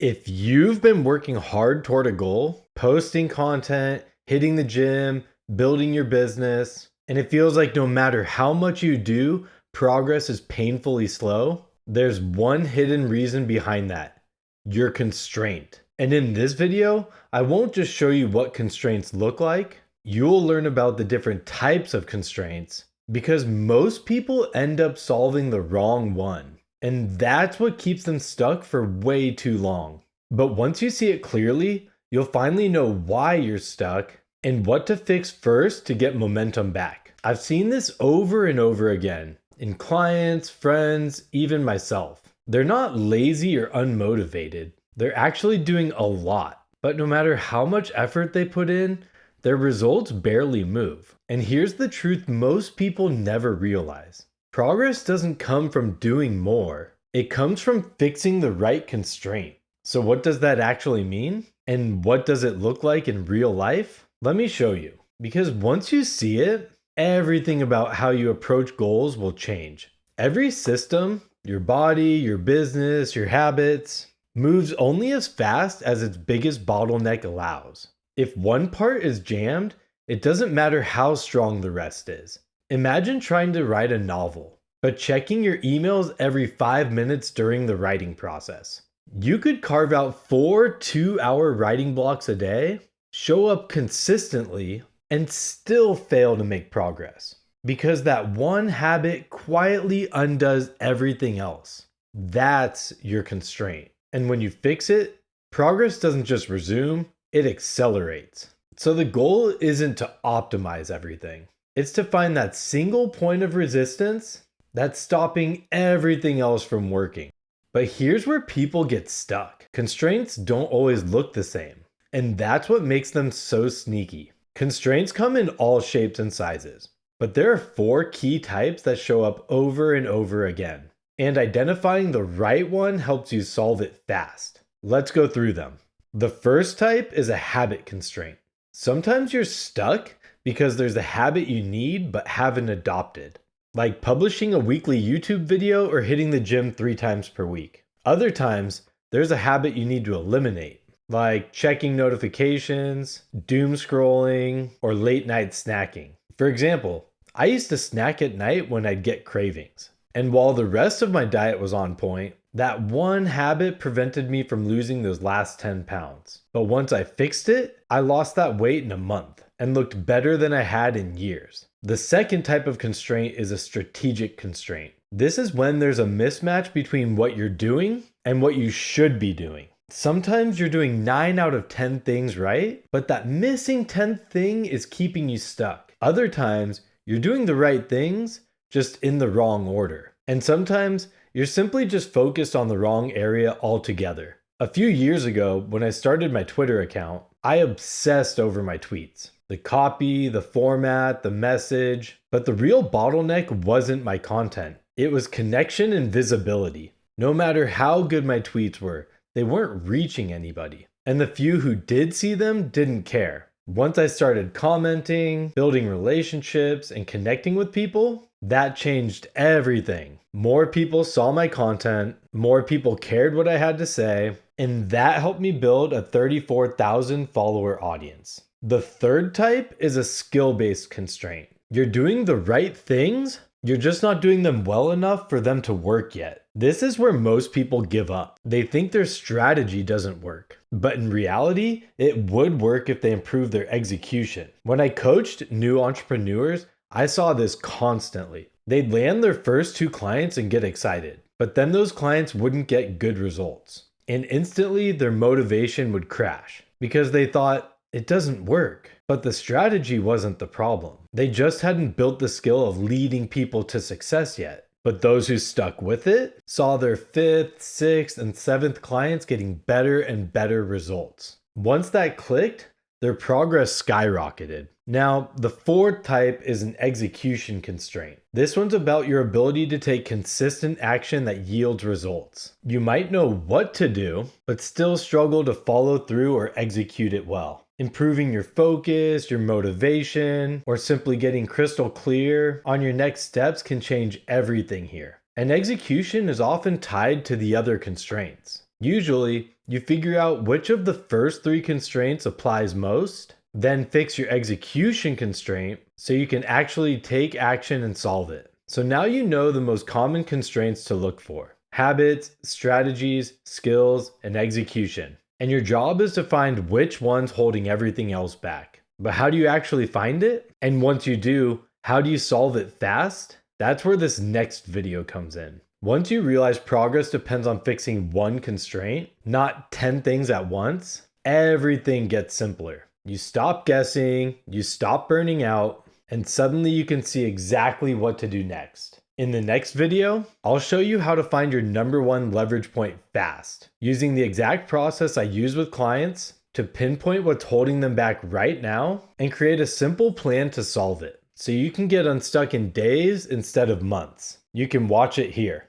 If you've been working hard toward a goal, posting content, hitting the gym, building your business, and it feels like no matter how much you do, progress is painfully slow, there's one hidden reason behind that: your constraint. And in this video, I won't just show you what constraints look like, you'll learn about the different types of constraints, because most people end up solving the wrong one. And that's what keeps them stuck for way too long. But once you see it clearly, you'll finally know why you're stuck and what to fix first to get momentum back. I've seen this over and over again in clients, friends, even myself. They're not lazy or unmotivated. They're actually doing a lot. But no matter how much effort they put in, their results barely move. And here's the truth most people never realize. Progress doesn't come from doing more. It comes from fixing the right constraint. So what does that actually mean? And what does it look like in real life? Let me show you. Because once you see it, everything about how you approach goals will change. Every system, your body, your business, your habits, moves only as fast as its biggest bottleneck allows. If one part is jammed, it doesn't matter how strong the rest is. Imagine trying to write a novel, but checking your emails every 5 minutes during the writing process. You could carve out 4 2-hour writing blocks a day, show up consistently, and still fail to make progress. Because that one habit quietly undoes everything else. That's your constraint. And when you fix it, progress doesn't just resume, it accelerates. So the goal isn't to optimize everything. It's to find that single point of resistance that's stopping everything else from working. But here's where people get stuck. Constraints don't always look the same. And that's what makes them so sneaky. Constraints come in all shapes and sizes. But there are 4 key types that show up over and over again. And identifying the right one helps you solve it fast. Let's go through them. The first type is a habit constraint. Sometimes you're stuck because there's a habit you need but haven't adopted, like publishing a weekly YouTube video or hitting the gym 3 times per week. Other times, there's a habit you need to eliminate, like checking notifications, doom scrolling, or late night snacking. For example, I used to snack at night when I'd get cravings. And while the rest of my diet was on point, that one habit prevented me from losing those last 10 pounds. But once I fixed it, I lost that weight in a month and looked better than I had in years. The second type of constraint is a strategic constraint. This is when there's a mismatch between what you're doing and what you should be doing. Sometimes you're doing 9 out of 10 things right, but that missing 10th thing is keeping you stuck. Other times, you're doing the right things, just in the wrong order. And sometimes, you're simply just focused on the wrong area altogether. A few years ago, when I started my Twitter account, I obsessed over my tweets. The copy, the format, the message. But the real bottleneck wasn't my content. It was connection and visibility. No matter how good my tweets were, they weren't reaching anybody. And the few who did see them didn't care. Once I started commenting, building relationships, and connecting with people, that changed everything. More people saw my content, more people cared what I had to say, and that helped me build a 34,000 follower audience. The third type is a skill-based constraint. You're doing the right things, you're just not doing them well enough for them to work yet. This is where most people give up. They think their strategy doesn't work. But in reality, it would work if they improved their execution. When I coached new entrepreneurs, I saw this constantly. They'd land their first 2 clients and get excited, but then those clients wouldn't get good results. And instantly their motivation would crash because they thought, it doesn't work. But the strategy wasn't the problem. They just hadn't built the skill of leading people to success yet. But those who stuck with it saw their 5th, 6th, and 7th clients getting better and better results. Once that clicked, their progress skyrocketed. Now, the fourth type is an execution constraint. This one's about your ability to take consistent action that yields results. You might know what to do, but still struggle to follow through or execute it well. Improving your focus, your motivation, or simply getting crystal clear on your next steps can change everything here. And execution is often tied to the other constraints. Usually, you figure out which of the first three constraints applies most, then fix your execution constraint so you can actually take action and solve it. So now you know the most common constraints to look for: habits, strategies, skills, and execution. And your job is to find which one's holding everything else back. But how do you actually find it? And once you do, how do you solve it fast? That's where this next video comes in. Once you realize progress depends on fixing one constraint, not 10 things at once, everything gets simpler. You stop guessing, you stop burning out, and suddenly you can see exactly what to do next. In the next video, I'll show you how to find your number one leverage point fast, using the exact process I use with clients to pinpoint what's holding them back right now and create a simple plan to solve it, so you can get unstuck in days instead of months. You can watch it here.